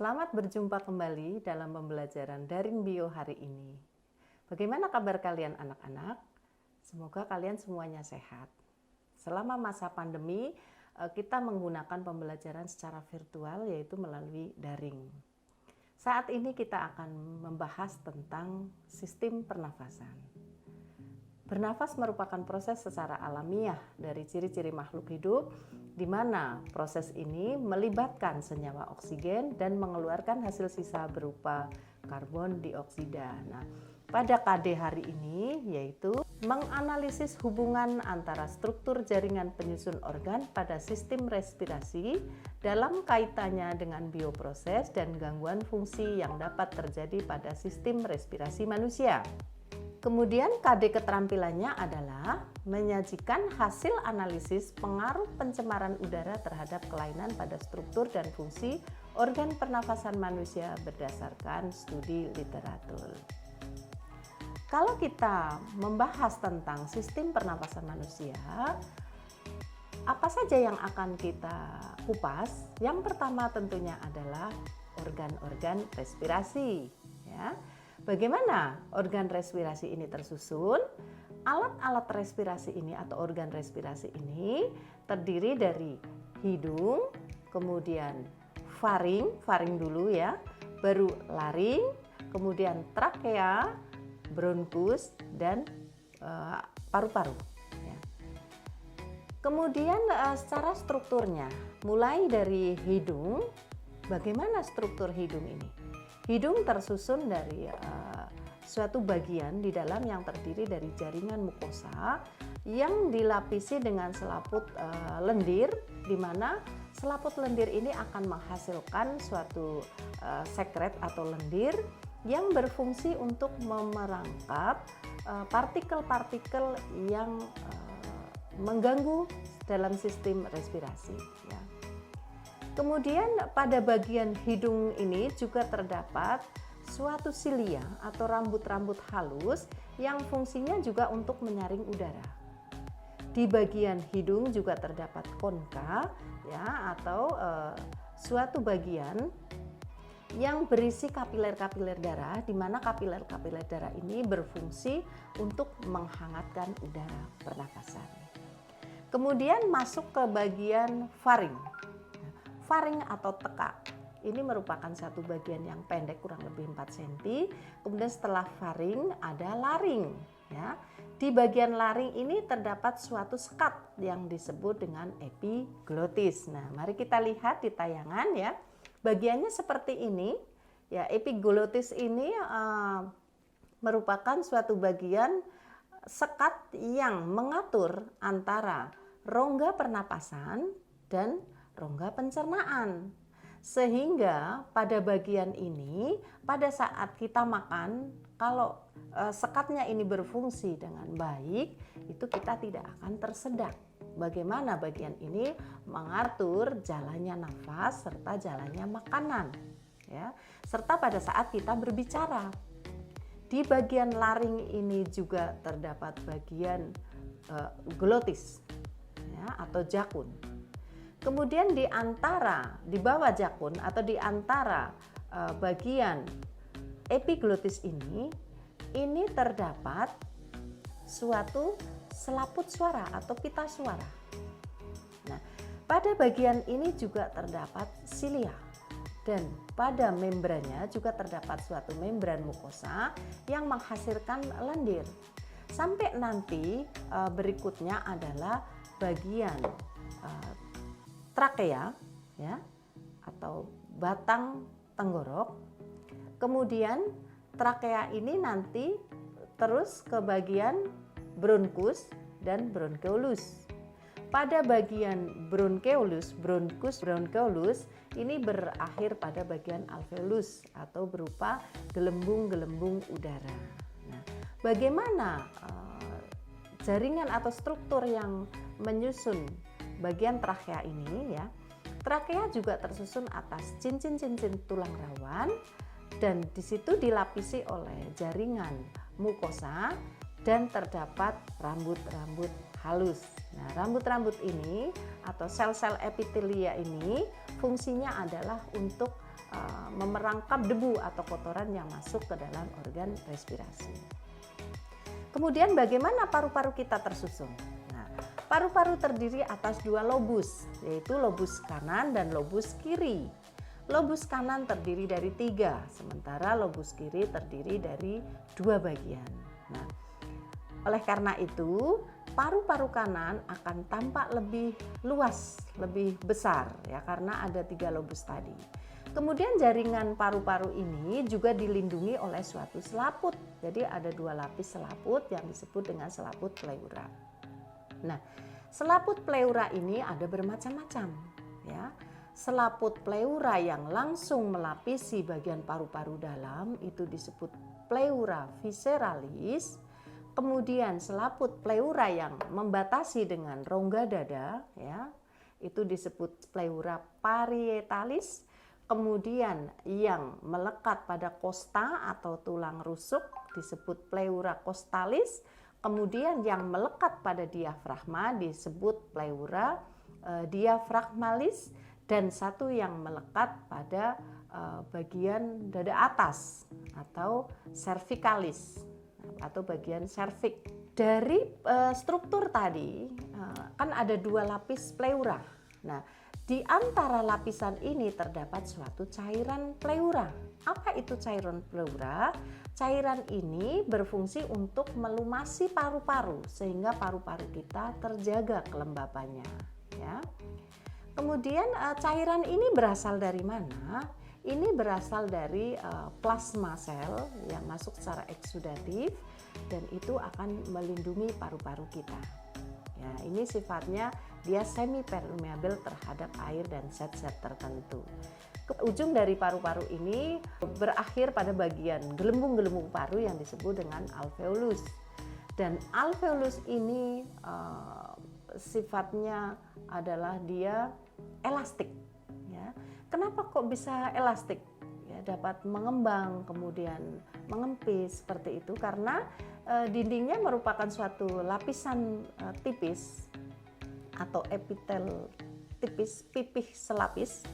Selamat berjumpa kembali dalam pembelajaran daring bio hari ini. Bagaimana kabar kalian anak-anak? Semoga kalian semuanya sehat. Selama masa pandemi, kita menggunakan pembelajaran secara virtual yaitu melalui daring. Saat ini kita akan membahas tentang sistem pernafasan. Bernafas merupakan proses secara alamiah dari ciri-ciri makhluk hidup di mana proses ini melibatkan senyawa oksigen dan mengeluarkan hasil sisa berupa karbon dioksida. Nah, pada KD hari ini yaitu menganalisis hubungan antara struktur jaringan penyusun organ pada sistem respirasi dalam kaitannya dengan bioproses dan gangguan fungsi yang dapat terjadi pada sistem respirasi manusia. Kemudian KD keterampilannya adalah menyajikan hasil analisis pengaruh pencemaran udara terhadap kelainan pada struktur dan fungsi organ pernafasan manusia berdasarkan studi literatur. Kalau kita membahas tentang sistem pernafasan manusia, apa saja yang akan kita kupas? Yang pertama tentunya adalah organ-organ respirasi, ya. Bagaimana organ respirasi ini tersusun? Alat-alat respirasi ini atau organ respirasi ini terdiri dari hidung, kemudian faring dulu ya, baru laring, kemudian trakea, bronkus, dan paru-paru. Ya. Kemudian secara strukturnya, mulai dari hidung, bagaimana struktur hidung ini? Hidung tersusun dari suatu bagian di dalam yang terdiri dari jaringan mukosa yang dilapisi dengan selaput lendir, di mana selaput lendir ini akan menghasilkan suatu sekret atau lendir yang berfungsi untuk memerangkap partikel-partikel yang mengganggu dalam sistem respirasi. Ya. Kemudian pada bagian hidung ini juga terdapat suatu silia atau rambut-rambut halus yang fungsinya juga untuk menyaring udara. Di bagian hidung juga terdapat konka ya, atau suatu bagian yang berisi kapiler-kapiler darah, di mana kapiler-kapiler darah ini berfungsi untuk menghangatkan udara pernafasan. Kemudian masuk ke bagian faring. Faring atau tekak, ini merupakan satu bagian yang pendek kurang lebih 4 cm. Kemudian setelah faring ada laring. Ya. Di bagian laring ini terdapat suatu sekat yang disebut dengan epiglotis. Nah, mari kita lihat di tayangan ya. Bagiannya seperti ini. Ya, epiglotis ini merupakan suatu bagian sekat yang mengatur antara rongga pernapasan dan rongga pencernaan, sehingga pada bagian ini pada saat kita makan, kalau sekatnya ini berfungsi dengan baik, itu kita tidak akan tersedak. Bagaimana bagian ini mengatur jalannya nafas serta jalannya makanan, ya, serta pada saat kita berbicara. Di bagian laring ini juga terdapat bagian glotis, ya, atau jakun. Kemudian di bawah jakun atau di antara bagian epiglotis ini terdapat suatu selaput suara atau pita suara. Nah, pada bagian ini juga terdapat silia dan pada membrannya juga terdapat suatu membran mukosa yang menghasilkan lendir. Sampai nanti berikutnya adalah bagian trakea ya, atau batang tenggorok. Kemudian trakea ini nanti terus ke bagian bronkus dan bronkeolus. Pada bagian bronkeolus, bronkeolus ini berakhir pada bagian alveolus atau berupa gelembung-gelembung udara. Nah, bagaimana jaringan atau struktur yang menyusun bagian trakea ini ya. Trakea juga tersusun atas cincin-cincin tulang rawan dan di situ dilapisi oleh jaringan mukosa dan terdapat rambut-rambut halus. Nah, rambut-rambut ini atau sel-sel epitelia ini fungsinya adalah untuk memerangkap debu atau kotoran yang masuk ke dalam organ respirasi. Kemudian bagaimana paru-paru kita tersusun? Nah, paru-paru terdiri atas dua lobus, yaitu lobus kanan dan lobus kiri. Lobus kanan terdiri dari 3, sementara lobus kiri terdiri dari 2 bagian. Nah, oleh karena itu, paru-paru kanan akan tampak lebih luas, lebih besar ya karena ada 3 lobus tadi. Kemudian jaringan paru-paru ini juga dilindungi oleh suatu selaput. Jadi ada 2 lapis selaput yang disebut dengan selaput pleura. Nah, selaput pleura ini ada bermacam-macam ya. Selaput pleura yang langsung melapisi bagian paru-paru dalam itu disebut pleura visceralis. Kemudian selaput pleura yang membatasi dengan rongga dada ya, itu disebut pleura parietalis. Kemudian yang melekat pada kosta atau tulang rusuk disebut pleura costalis. Kemudian yang melekat pada diafragma disebut pleura diafragmalis. Dan satu yang melekat pada bagian dada atas atau cervicalis atau bagian serviks. Dari struktur tadi kan ada 2 lapis pleura. Nah, di antara lapisan ini terdapat suatu cairan pleura. Apa itu cairan pleura? Cairan ini berfungsi untuk melumasi paru-paru sehingga paru-paru kita terjaga kelembapannya ya. Kemudian cairan ini berasal dari mana? Ini berasal dari plasma sel yang masuk secara eksudatif dan itu akan melindungi paru-paru kita. Ya, ini sifatnya dia semi permeabel terhadap air dan zat-zat tertentu. Ujung dari paru-paru ini berakhir pada bagian gelembung-gelembung paru yang disebut dengan alveolus. Dan alveolus ini sifatnya adalah dia elastik ya. Kenapa kok bisa elastik? Ya, dapat mengembang kemudian mengempis seperti itu karena dindingnya merupakan suatu lapisan tipis atau epitel tipis, pipih selapis,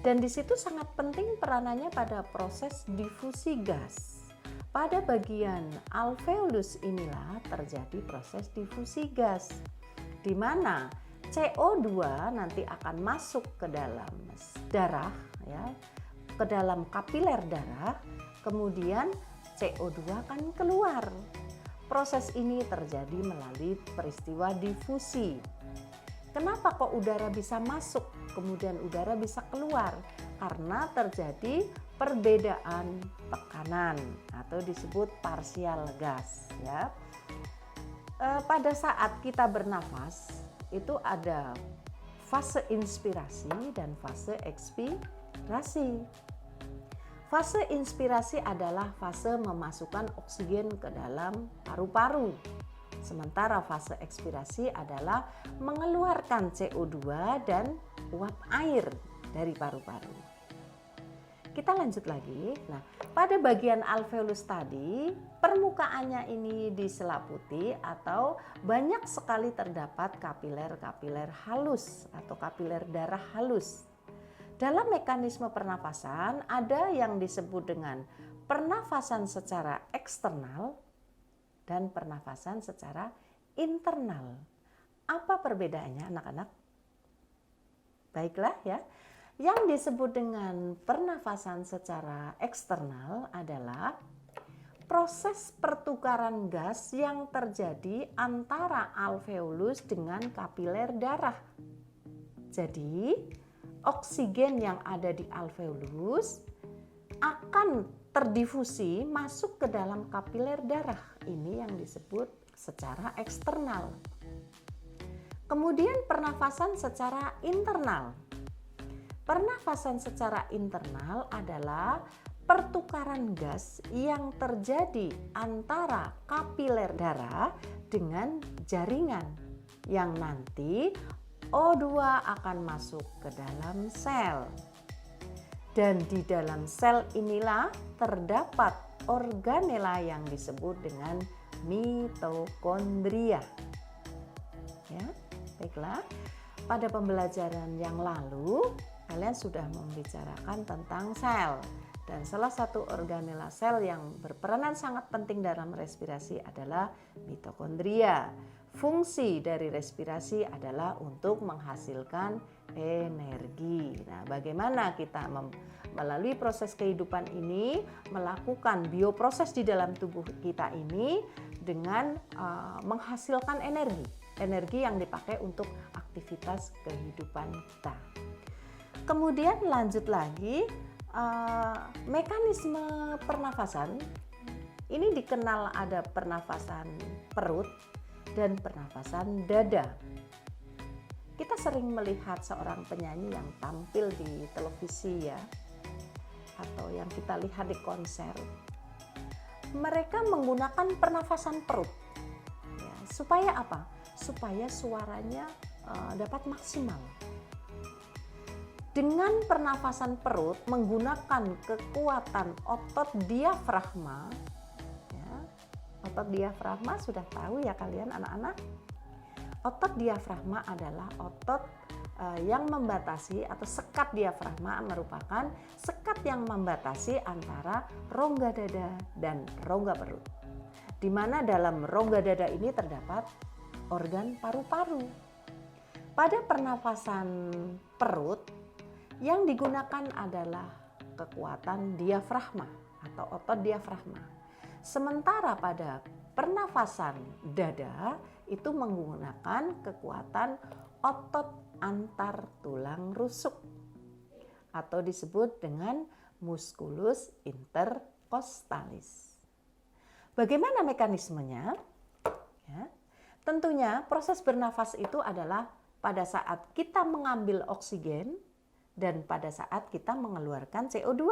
dan di situ sangat penting peranannya pada proses difusi gas. Pada bagian alveolus inilah terjadi proses difusi gas, di mana CO2 nanti akan masuk ke dalam darah ya, ke dalam kapiler darah, kemudian CO2 akan keluar. Proses ini terjadi melalui peristiwa difusi. Kenapa kok udara bisa masuk, kemudian udara bisa keluar? Karena terjadi perbedaan tekanan atau disebut partial gas ya. Pada saat kita bernafas itu ada fase inspirasi dan fase ekspirasi. Fase inspirasi adalah fase memasukkan oksigen ke dalam paru-paru. Sementara fase ekspirasi adalah mengeluarkan CO2 dan uap air dari paru-paru. Kita lanjut lagi. Nah, pada bagian alveolus tadi, permukaannya ini diselaputi atau banyak sekali terdapat kapiler-kapiler halus atau kapiler darah halus. Dalam mekanisme pernafasan ada yang disebut dengan pernafasan secara eksternal dan pernafasan secara internal. Apa perbedaannya, anak-anak? Baiklah ya. Yang disebut dengan pernafasan secara eksternal adalah proses pertukaran gas yang terjadi antara alveolus dengan kapiler darah. Jadi, oksigen yang ada di alveolus akan terdifusi masuk ke dalam kapiler darah. Ini yang disebut secara eksternal. Kemudian pernafasan secara internal. Pernafasan secara internal adalah pertukaran gas yang terjadi antara kapiler darah dengan jaringan yang nanti O2 akan masuk ke dalam sel. Dan di dalam sel inilah terdapat organela yang disebut dengan mitokondria. Ya, baiklah. Pada pembelajaran yang lalu kalian sudah membicarakan tentang sel. Dan salah satu organela sel yang berperanan sangat penting dalam respirasi adalah mitokondria. Fungsi dari respirasi adalah untuk menghasilkan energi. Nah, bagaimana kita melalui proses kehidupan ini melakukan bioproses di dalam tubuh kita ini dengan menghasilkan energi yang dipakai untuk aktivitas kehidupan kita. Kemudian lanjut lagi, mekanisme pernafasan ini dikenal ada pernafasan perut dan pernafasan dada. Kita sering melihat seorang penyanyi yang tampil di televisi ya, atau yang kita lihat di konser. Mereka menggunakan pernafasan perut. Ya, supaya apa? Supaya suaranya dapat maksimal. Dengan pernafasan perut menggunakan kekuatan otot diafragma, ya, otot diafragma sudah tahu ya kalian anak-anak. Otot diafragma adalah otot yang membatasi atau sekat diafragma merupakan sekat yang membatasi antara rongga dada dan rongga perut. Di mana dalam rongga dada ini terdapat organ paru-paru. Pada pernafasan perut yang digunakan adalah kekuatan diafragma atau otot diafragma. Sementara pada pernafasan dada itu menggunakan kekuatan otot antar tulang rusuk atau disebut dengan musculus intercostalis. Bagaimana mekanismenya? Ya, tentunya proses bernafas itu adalah pada saat kita mengambil oksigen dan pada saat kita mengeluarkan CO2.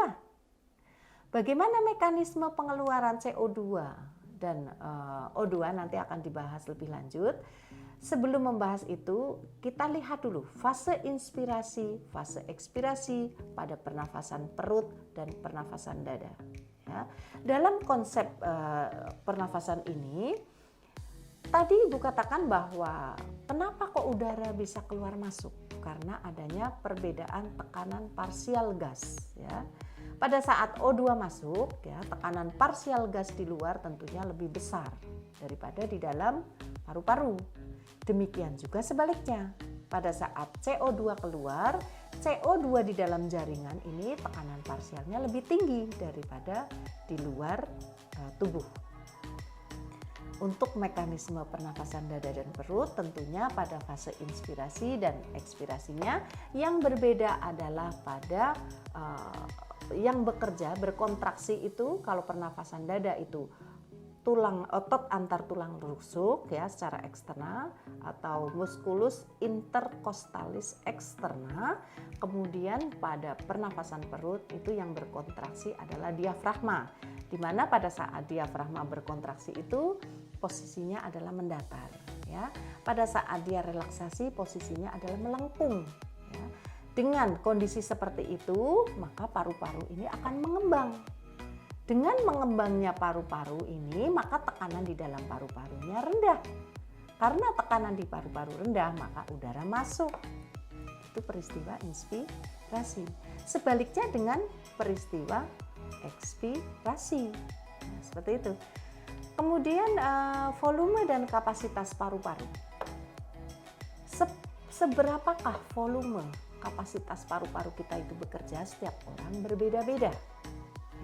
Bagaimana mekanisme pengeluaran CO2 dan O2 nanti akan dibahas lebih lanjut. Sebelum membahas itu, kita lihat dulu fase inspirasi, fase ekspirasi pada pernafasan perut dan pernafasan dada. Ya. Dalam konsep pernafasan ini, tadi Ibu katakan bahwa kenapa kok udara bisa keluar masuk? Karena adanya perbedaan tekanan parsial gas. Ya. Pada saat O2 masuk, ya, tekanan parsial gas di luar tentunya lebih besar daripada di dalam paru-paru. Demikian juga sebaliknya. Pada saat CO2 keluar, CO2 di dalam jaringan ini tekanan parsialnya lebih tinggi daripada di luar tubuh. Untuk mekanisme pernafasan dada dan perut tentunya pada fase inspirasi dan ekspirasinya yang berbeda adalah pada yang bekerja berkontraksi itu kalau pernafasan dada itu otot antar tulang rusuk ya secara eksternal atau musculus intercostalis eksterna. Kemudian pada pernafasan perut itu yang berkontraksi adalah diafragma, di mana pada saat diafragma berkontraksi itu posisinya adalah mendatar ya. Pada saat dia relaksasi posisinya adalah melengkung ya. Dengan kondisi seperti itu maka paru-paru ini akan mengembang. Dengan mengembangnya paru-paru ini maka tekanan di dalam paru-parunya rendah. Karena tekanan di paru-paru rendah maka udara masuk. Itu peristiwa inspirasi. Sebaliknya dengan peristiwa ekspirasi. Nah, seperti itu. Kemudian volume dan kapasitas paru-paru. Seberapakah volume kapasitas paru-paru kita itu bekerja? Setiap orang berbeda-beda.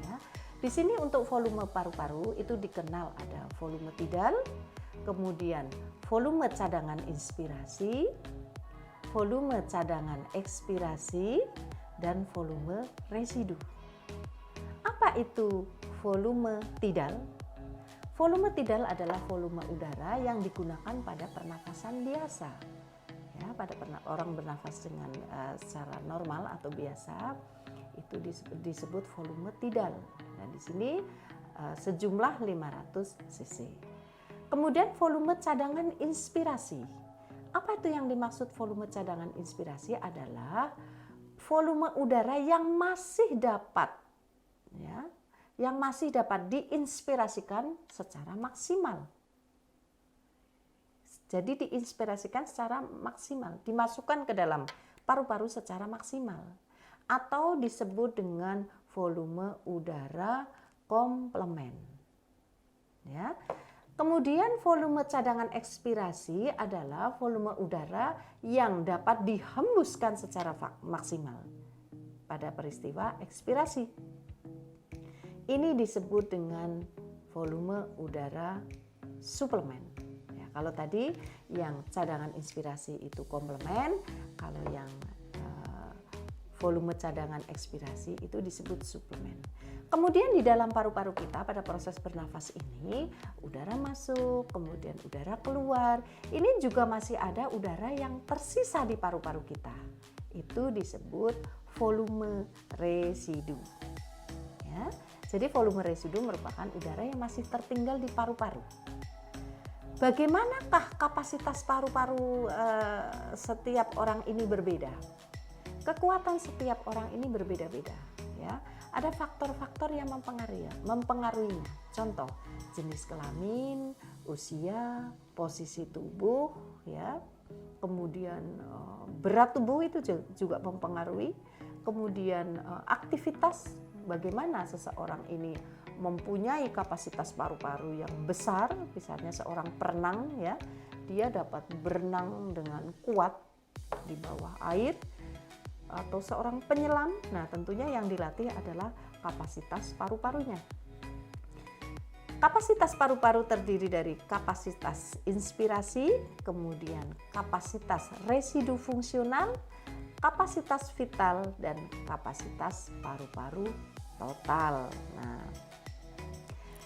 Ya. Di sini untuk volume paru-paru itu dikenal ada volume tidal, kemudian volume cadangan inspirasi, volume cadangan ekspirasi, dan volume residu. Apa itu volume tidal? Volume tidal adalah volume udara yang digunakan pada pernafasan biasa. Ya, pada orang bernafas dengan secara normal atau biasa itu disebut volume tidal. Dan di sini sejumlah 500 cc. Kemudian volume cadangan inspirasi. Apa itu yang dimaksud volume cadangan inspirasi? Adalah volume udara yang masih dapat ya, yang masih dapat diinspirasikan secara maksimal. Jadi diinspirasikan secara maksimal, dimasukkan ke dalam paru-paru secara maksimal atau disebut dengan volume udara komplement. Ya. Kemudian volume cadangan ekspirasi adalah volume udara yang dapat dihembuskan secara maksimal pada peristiwa ekspirasi. Ini disebut dengan volume udara suplemen. Ya, kalau tadi yang cadangan inspirasi itu komplement, kalau yang volume cadangan ekspirasi itu disebut suplemen. Kemudian di dalam paru-paru kita pada proses bernafas ini, udara masuk, kemudian udara keluar. Ini juga masih ada udara yang tersisa di paru-paru kita. Itu disebut volume residu. Ya, jadi volume residu merupakan udara yang masih tertinggal di paru-paru. Bagaimanakah kapasitas paru-paru setiap orang ini berbeda? Kekuatan setiap orang ini berbeda-beda. Ya, ada faktor-faktor yang mempengaruhinya. Contoh, jenis kelamin, usia, posisi tubuh, ya, kemudian berat tubuh itu juga mempengaruhi. Kemudian aktivitas, bagaimana seseorang ini mempunyai kapasitas paru-paru yang besar, misalnya seorang perenang, ya, dia dapat berenang dengan kuat di bawah air. Atau seorang penyelam, nah tentunya yang dilatih adalah kapasitas paru-parunya. Kapasitas paru-paru terdiri dari kapasitas inspirasi, kemudian kapasitas residu fungsional, kapasitas vital, dan kapasitas paru-paru total. Nah,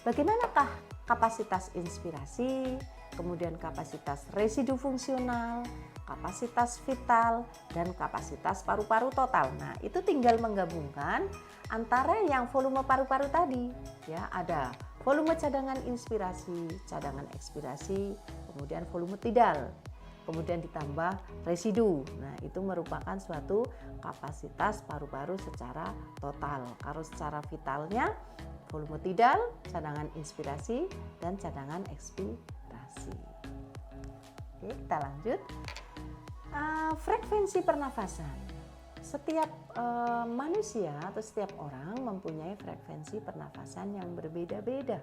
bagaimanakah kapasitas inspirasi, kemudian kapasitas residu fungsional, kapasitas vital, dan kapasitas paru-paru total? Nah, itu tinggal menggabungkan antara yang volume paru-paru tadi. Ya, ada volume cadangan inspirasi, cadangan ekspirasi, kemudian volume tidal, kemudian ditambah residu. Nah, itu merupakan suatu kapasitas paru-paru secara total. Kalau secara vitalnya, volume tidal, cadangan inspirasi, dan cadangan ekspirasi. Oke, kita lanjut. Frekuensi pernafasan. Setiap manusia atau setiap orang mempunyai frekuensi pernafasan yang berbeda-beda.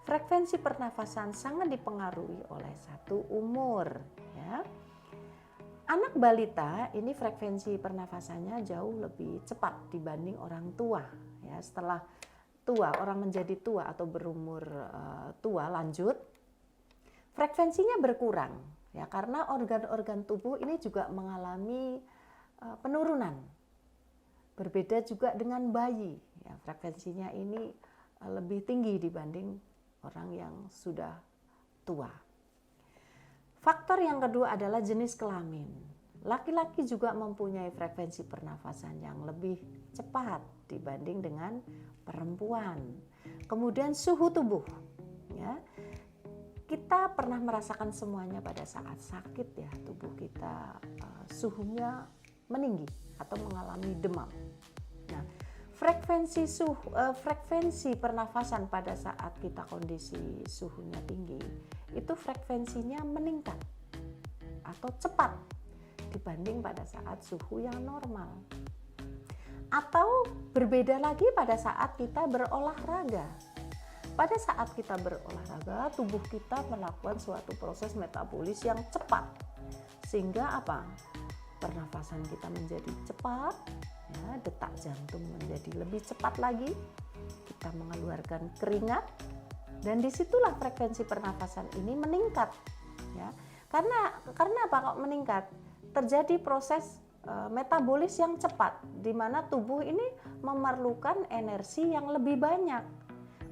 Frekuensi pernafasan sangat dipengaruhi oleh satu umur. Ya. Anak balita ini frekuensi pernafasannya jauh lebih cepat dibanding orang tua. Ya, setelah tua, orang menjadi tua atau berumur tua lanjut, frekuensinya berkurang. Ya, karena organ-organ tubuh ini juga mengalami penurunan. Berbeda juga dengan bayi. Ya, frekuensinya ini lebih tinggi dibanding orang yang sudah tua. Faktor yang kedua adalah jenis kelamin. Laki-laki juga mempunyai frekuensi pernafasan yang lebih cepat dibanding dengan perempuan. Kemudian suhu tubuh. Ya. Kita pernah merasakan semuanya pada saat sakit, ya, tubuh kita suhunya meninggi atau mengalami demam. Nah, frekuensi pernafasan pada saat kita kondisi suhunya tinggi itu frekuensinya meningkat atau cepat dibanding pada saat suhu yang normal. Atau berbeda lagi pada saat kita berolahraga. Pada saat kita berolahraga, tubuh kita melakukan suatu proses metabolis yang cepat. Sehingga apa? Pernafasan kita menjadi cepat, ya, detak jantung menjadi lebih cepat lagi. Kita mengeluarkan keringat, dan disitulah frekuensi pernafasan ini meningkat. Ya. Karena apa kok meningkat? Terjadi proses metabolis yang cepat, di mana tubuh ini memerlukan energi yang lebih banyak.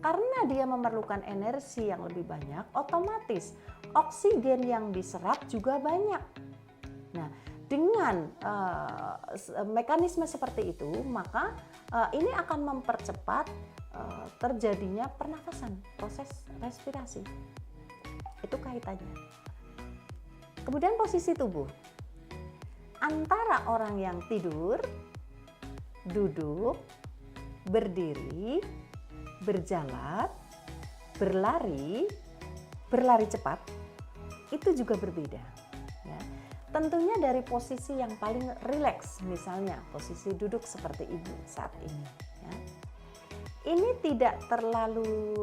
Karena dia memerlukan energi yang lebih banyak, otomatis oksigen yang diserap juga banyak. Nah, dengan mekanisme seperti itu, maka ini akan mempercepat terjadinya pernafasan, proses respirasi. Itu kaitannya. Kemudian posisi tubuh. Antara orang yang tidur, duduk, berdiri, berjalan, berlari cepat, itu juga berbeda. Ya. Tentunya dari posisi yang paling rileks, misalnya posisi duduk seperti ibu saat ini. Ya. Ini tidak terlalu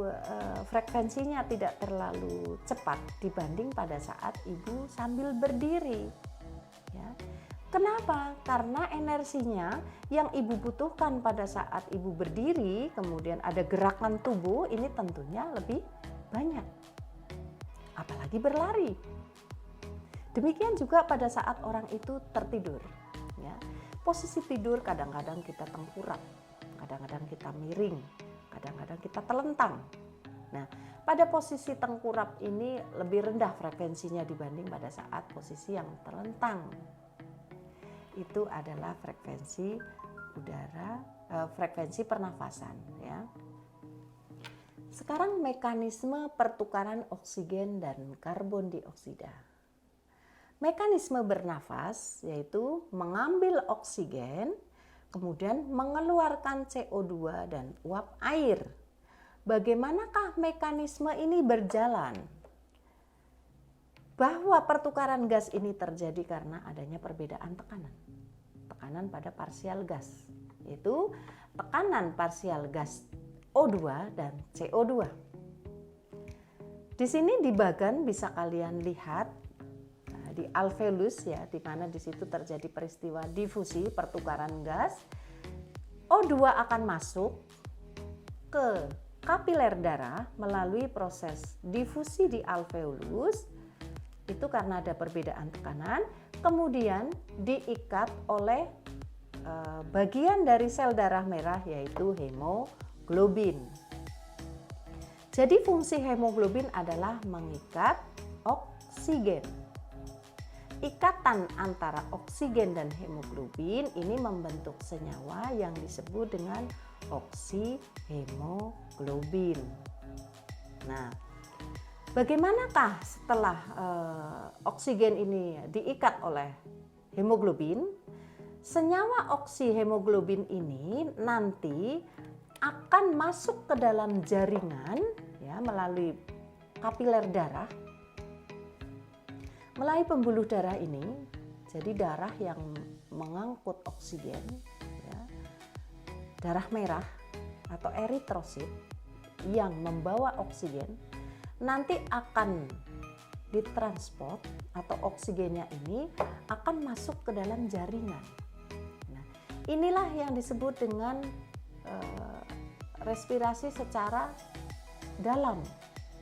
frekuensinya tidak terlalu cepat dibanding pada saat ibu sambil berdiri. Ya. Kenapa? Karena energinya yang ibu butuhkan pada saat ibu berdiri, kemudian ada gerakan tubuh, ini tentunya lebih banyak. Apalagi berlari. Demikian juga pada saat orang itu tertidur. Ya. Posisi tidur kadang-kadang kita tengkurap, kadang-kadang kita miring, kadang-kadang kita telentang. Nah, pada posisi tengkurap ini lebih rendah frekuensinya dibanding pada saat posisi yang telentang. Itu adalah frekuensi udara, frekuensi pernafasan. Ya. Sekarang mekanisme pertukaran oksigen dan karbon dioksida. Mekanisme bernafas yaitu mengambil oksigen, kemudian mengeluarkan CO2 dan uap air. Bagaimanakah mekanisme ini berjalan? Bahwa pertukaran gas ini terjadi karena adanya perbedaan tekanan. Tekanan pada partial gas, yaitu tekanan partial gas O2 dan CO2. Di sini di bagan bisa kalian lihat di alveolus ya, di mana di situ terjadi peristiwa difusi pertukaran gas. O2 akan masuk ke kapiler darah melalui proses difusi di alveolus. Itu karena ada perbedaan tekanan, kemudian diikat oleh bagian dari sel darah merah yaitu hemoglobin. Jadi fungsi hemoglobin adalah mengikat oksigen. Ikatan antara oksigen dan hemoglobin ini membentuk senyawa yang disebut dengan oksihemoglobin. Nah, bagaimanakah setelah oksigen ini diikat oleh hemoglobin? Senyawa oksihemoglobin ini nanti akan masuk ke dalam jaringan ya, melalui kapiler darah. Melalui pembuluh darah ini, jadi darah yang mengangkut oksigen, ya, darah merah atau eritrosit yang membawa oksigen, nanti akan ditransport atau oksigennya ini akan masuk ke dalam jaringan. Nah, inilah yang disebut dengan respirasi secara dalam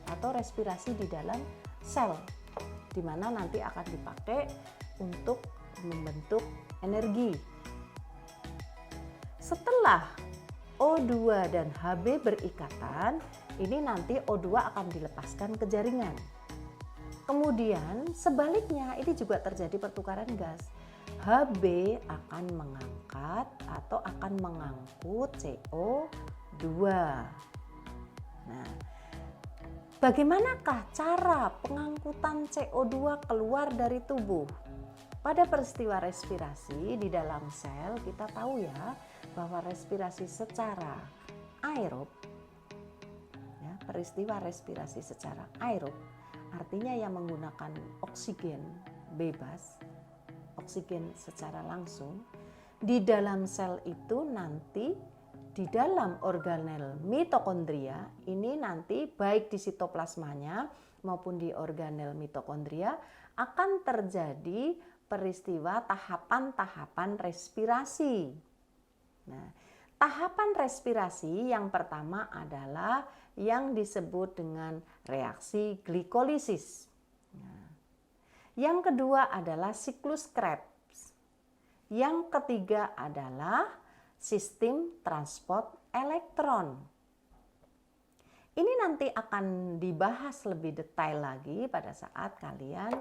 atau respirasi di dalam sel, di mana nanti akan dipakai untuk membentuk energi. Setelah O2 dan Hb berikatan, ini nanti O2 akan dilepaskan ke jaringan. Kemudian sebaliknya ini juga terjadi pertukaran gas. Hb akan mengangkat atau akan mengangkut CO2. Nah, bagaimanakah cara pengangkutan CO2 keluar dari tubuh? Pada peristiwa respirasi di dalam sel kita tahu ya bahwa respirasi secara aerob, ya, peristiwa respirasi secara aerob artinya yang menggunakan oksigen bebas, oksigen secara langsung di dalam sel itu nanti di dalam organel mitokondria ini nanti baik di sitoplasmanya maupun di organel mitokondria akan terjadi peristiwa tahapan-tahapan respirasi. Nah, tahapan respirasi yang pertama adalah yang disebut dengan reaksi glikolisis. Nah, yang kedua adalah siklus Krebs. Yang ketiga adalah sistem transport elektron. Ini nanti akan dibahas lebih detail lagi pada saat kalian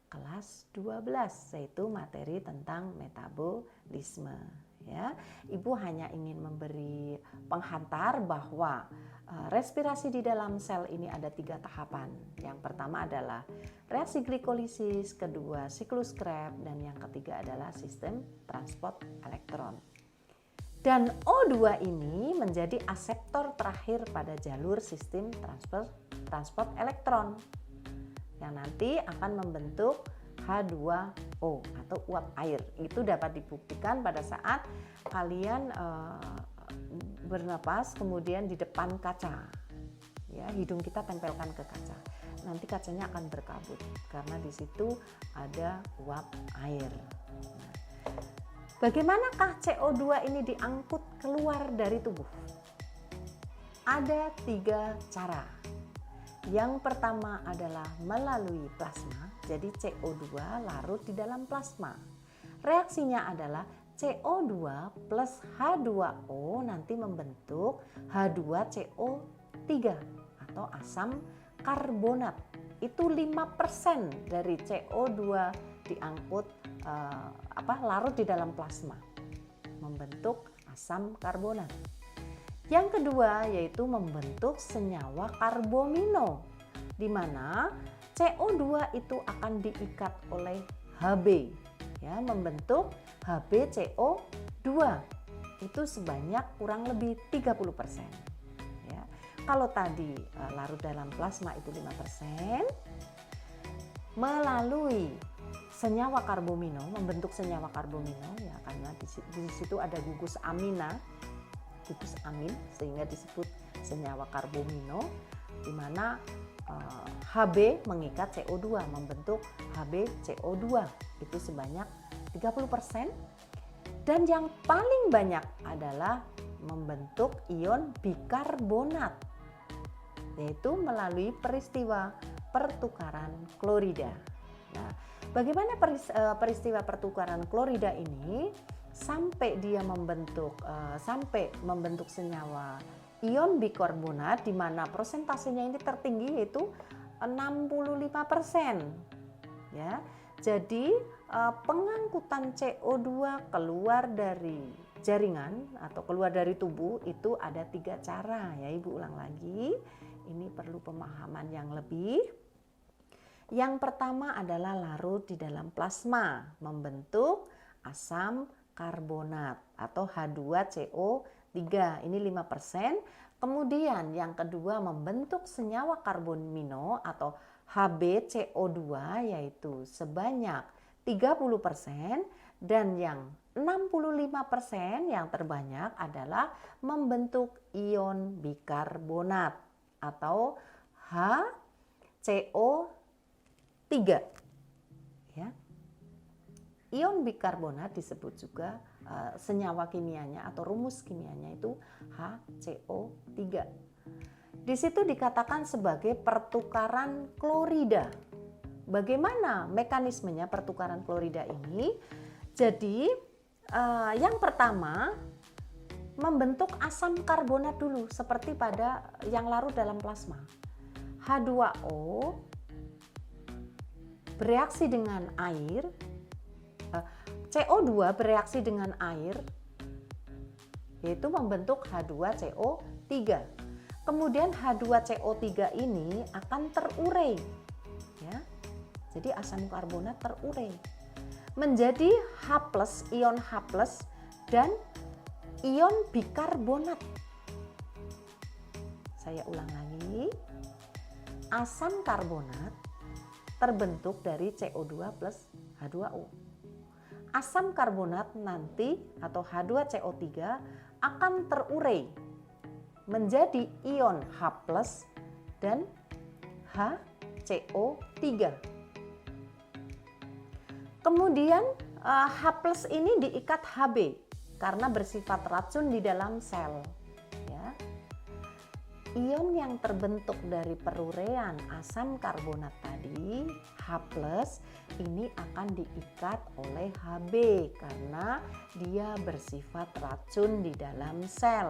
kelas 12, yaitu materi tentang metabolisme. Ya, Ibu hanya ingin memberi penghantar bahwa respirasi di dalam sel ini ada 3 tahapan. Yang pertama adalah reaksi glikolisis, kedua siklus Krebs, dan yang ketiga adalah sistem transport elektron. Dan O2 ini menjadi aseptor terakhir pada jalur sistem transport elektron yang nanti akan membentuk H2O atau uap air. Itu dapat dibuktikan pada saat kalian bernapas kemudian di depan kaca. Ya, hidung kita tempelkan ke kaca. Nanti kacanya akan berkabut karena di situ ada uap air. Nah, bagaimanakah CO2 ini diangkut keluar dari tubuh? Ada 3 cara. Yang pertama adalah melalui plasma, jadi CO2 larut di dalam plasma. Reaksinya adalah CO2 plus H2O nanti membentuk H2CO3 atau asam karbonat. Itu 5% dari CO2 diangkut larut di dalam plasma, membentuk asam karbonat. Yang kedua yaitu membentuk senyawa karbomino, di mana CO2 itu akan diikat oleh Hb, ya, membentuk HbCO2 itu sebanyak kurang lebih 30%. Ya. Kalau tadi larut dalam plasma itu 5%, melalui senyawa karbomino, membentuk senyawa karbomino, ya, karena di situ ada gugus amina, gugus amin, sehingga disebut senyawa karbomino, di mana Hb mengikat CO2 membentuk HbCO2 itu sebanyak 30%, dan yang paling banyak adalah membentuk ion bikarbonat, yaitu melalui peristiwa pertukaran klorida. Nah, bagaimana peristiwa pertukaran klorida ini sampai dia membentuk senyawa ion bikarbonat, di mana persentasenya ini tertinggi yaitu 65%. Ya. Jadi pengangkutan CO2 keluar dari jaringan atau keluar dari tubuh itu ada 3 cara, ya. Ibu ulang lagi, ini perlu pemahaman yang lebih. Yang pertama adalah larut di dalam plasma, membentuk asam karbonat atau H2CO3, ini 5%. Kemudian yang kedua membentuk senyawa karbomino atau HbCO2 yaitu sebanyak 30%, dan yang 65% yang terbanyak adalah membentuk ion bikarbonat atau HCO3. Ya. Ion bikarbonat disebut juga senyawa kimianya atau rumus kimianya itu HCO3. Di situ dikatakan sebagai pertukaran klorida. Bagaimana mekanismenya pertukaran klorida ini? Jadi yang pertama membentuk asam karbonat dulu seperti pada yang larut dalam plasma. H2O bereaksi dengan air, CO2 bereaksi dengan air, yaitu membentuk H2CO3. Kemudian H2CO3 ini akan terurai, ya. Jadi asam karbonat terurai menjadi H+, ion H+, dan ion bikarbonat. Saya ulang lagi, asam karbonat terbentuk dari CO2 plus H2O. Asam karbonat nanti atau H2CO3 akan terurai menjadi ion H+ dan HCO3. Kemudian H+ ini diikat Hb karena bersifat racun di dalam sel. Ya. Ion yang terbentuk dari peruraian asam karbonat tadi, H+, ini akan diikat oleh Hb karena dia bersifat racun di dalam sel.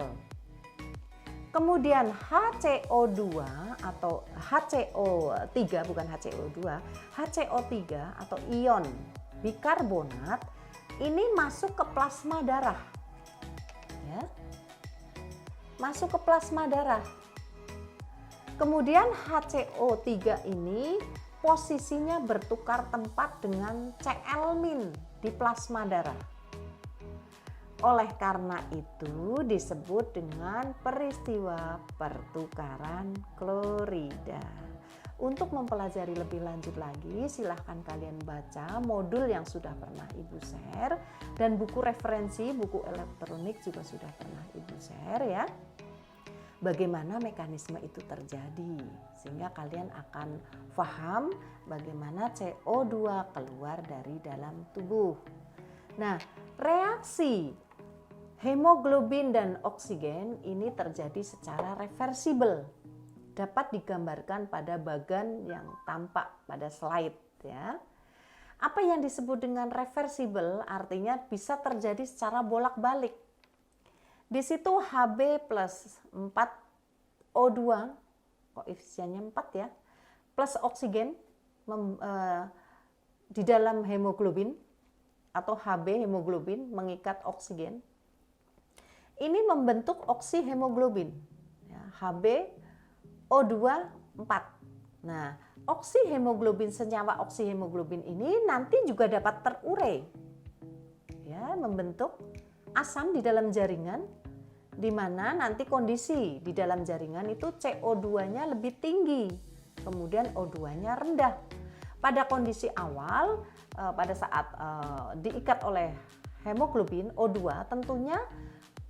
Kemudian HCO2 atau HCO3, bukan HCO2, HCO3 atau ion bikarbonat ini masuk ke plasma darah. Ya. Masuk ke plasma darah. Kemudian HCO3 ini posisinya bertukar tempat dengan Cl- di plasma darah. Oleh karena itu disebut dengan peristiwa pertukaran klorida. Untuk mempelajari lebih lanjut lagi, silahkan kalian baca modul yang sudah pernah Ibu share, dan buku referensi, buku elektronik juga sudah pernah Ibu share ya. Bagaimana mekanisme itu terjadi, sehingga kalian akan paham bagaimana CO2 keluar dari dalam tubuh. Nah, reaksi hemoglobin dan oksigen ini terjadi secara reversibel. Dapat digambarkan pada bagan yang tampak pada slide ya. Apa yang disebut dengan reversible artinya bisa terjadi secara bolak-balik. Di situ Hb plus 4O2, koefisiennya 4 ya, plus oksigen di dalam hemoglobin atau Hb hemoglobin mengikat oksigen. Ini membentuk oksihemoglobin ya, Hb O2 4. Nah, oksihemoglobin, senyawa oksihemoglobin ini nanti juga dapat terurai ya, membentuk asam di dalam jaringan, di mana nanti kondisi di dalam jaringan itu CO2-nya lebih tinggi, kemudian O2-nya rendah. Pada kondisi awal, pada saat diikat oleh hemoglobin O2, tentunya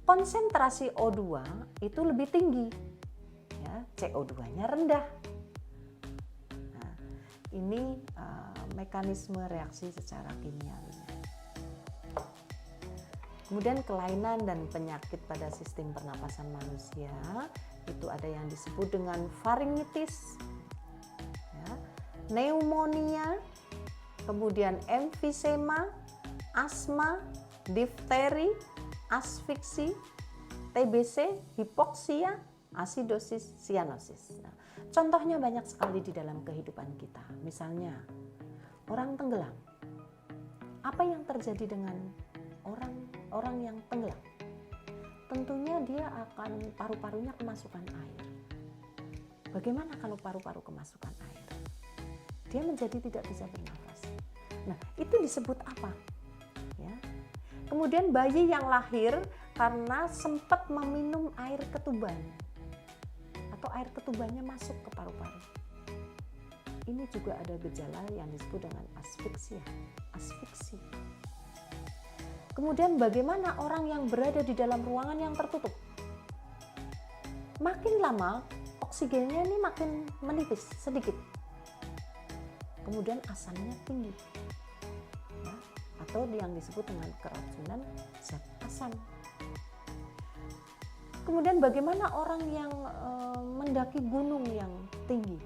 konsentrasi O2 itu lebih tinggi. CO2-nya rendah. Nah, ini mekanisme reaksi secara kimiawi. Kemudian kelainan dan penyakit pada sistem pernapasan manusia itu ada yang disebut dengan faringitis, ya, pneumonia, kemudian emfisema, asma, difteri, asfiksi, TBC, hipoksia, asidosis, sianosis. Nah, contohnya banyak sekali di dalam kehidupan kita. Misalnya, orang tenggelam. Apa yang terjadi dengan orang yang tenggelam? Tentunya dia akan paru-parunya kemasukan air. Bagaimana kalau paru-paru kemasukan air? Dia menjadi tidak bisa bernafas. Nah, itu disebut apa? Ya. Kemudian bayi yang lahir karena sempat meminum air ketuban, atau air ketubannya masuk ke paru-paru. Ini juga ada gejala yang disebut dengan asfiksi. Kemudian bagaimana orang yang berada di dalam ruangan yang tertutup? Makin lama oksigennya ini makin menipis sedikit. Kemudian asamnya tinggi. Ya, atau yang disebut dengan keracunan zat asam. Kemudian bagaimana orang yang mendaki gunung yang tinggi,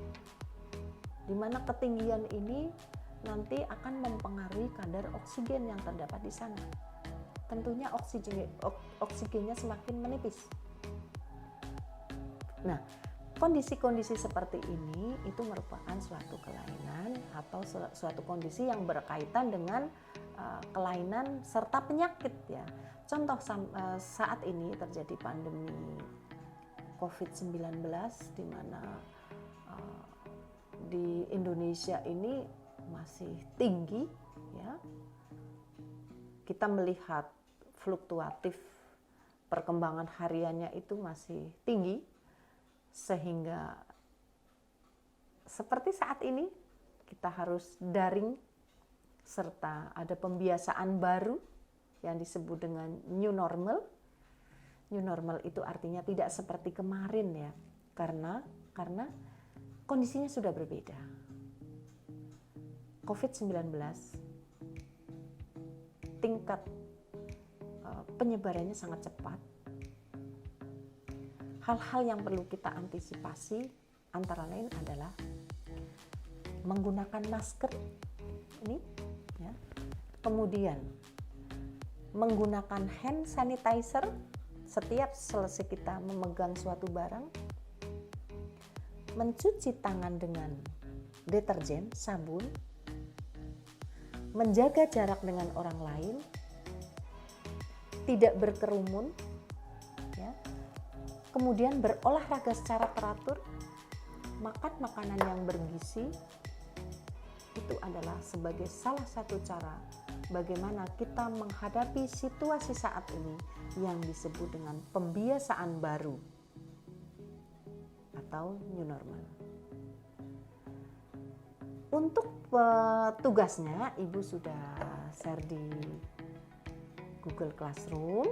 di mana ketinggian ini nanti akan mempengaruhi kadar oksigen yang terdapat di sana. Tentunya oksigennya semakin menipis. Nah, kondisi-kondisi seperti ini itu merupakan suatu kelainan atau suatu kondisi yang berkaitan dengan kelainan serta penyakit ya. Contoh saat ini terjadi pandemi COVID-19 di mana di Indonesia ini masih tinggi ya. Kita melihat fluktuatif perkembangan hariannya itu masih tinggi, sehingga seperti saat ini kita harus daring serta ada pembiasaan baru yang disebut dengan new normal. New normal itu artinya tidak seperti kemarin ya, karena kondisinya sudah berbeda. COVID-19 tingkat penyebarannya sangat cepat. Hal-hal yang perlu kita antisipasi antara lain adalah menggunakan masker ini ya. Kemudian menggunakan hand sanitizer setiap selesai kita memegang suatu barang, mencuci tangan dengan deterjen, sabun, menjaga jarak dengan orang lain, tidak berkerumun, ya. Kemudian berolahraga secara teratur, makan makanan yang bergizi, itu adalah sebagai salah satu cara bagaimana kita menghadapi situasi saat ini yang disebut dengan pembiasaan baru atau new normal. Untuk tugasnya Ibu sudah share di Google Classroom.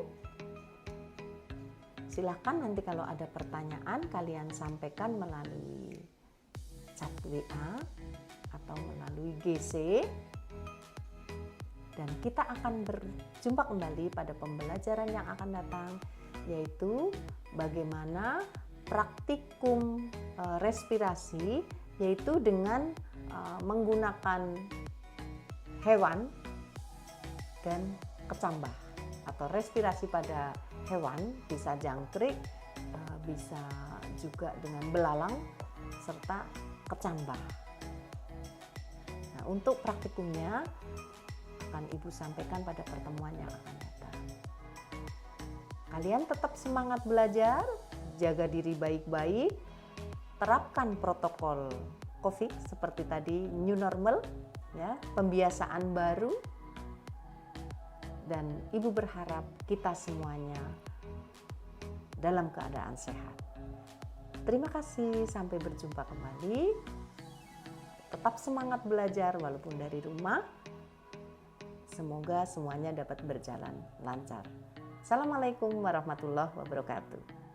Silahkan nanti kalau ada pertanyaan kalian sampaikan melalui chat WA atau melalui GC. Dan kita akan berjumpa kembali pada pembelajaran yang akan datang, yaitu bagaimana praktikum respirasi, yaitu dengan menggunakan hewan dan kecambah, atau respirasi pada hewan, bisa jangkrik, bisa juga dengan belalang serta kecambah. Nah, untuk praktikumnya akan Ibu sampaikan pada pertemuan yang akan datang. Kalian tetap semangat belajar, jaga diri baik-baik, terapkan protokol COVID seperti tadi, new normal, ya, pembiasaan baru, dan Ibu berharap kita semuanya dalam keadaan sehat. Terima kasih, sampai berjumpa kembali. Tetap semangat belajar walaupun dari rumah. Semoga semuanya dapat berjalan lancar. Assalamualaikum warahmatullahi wabarakatuh.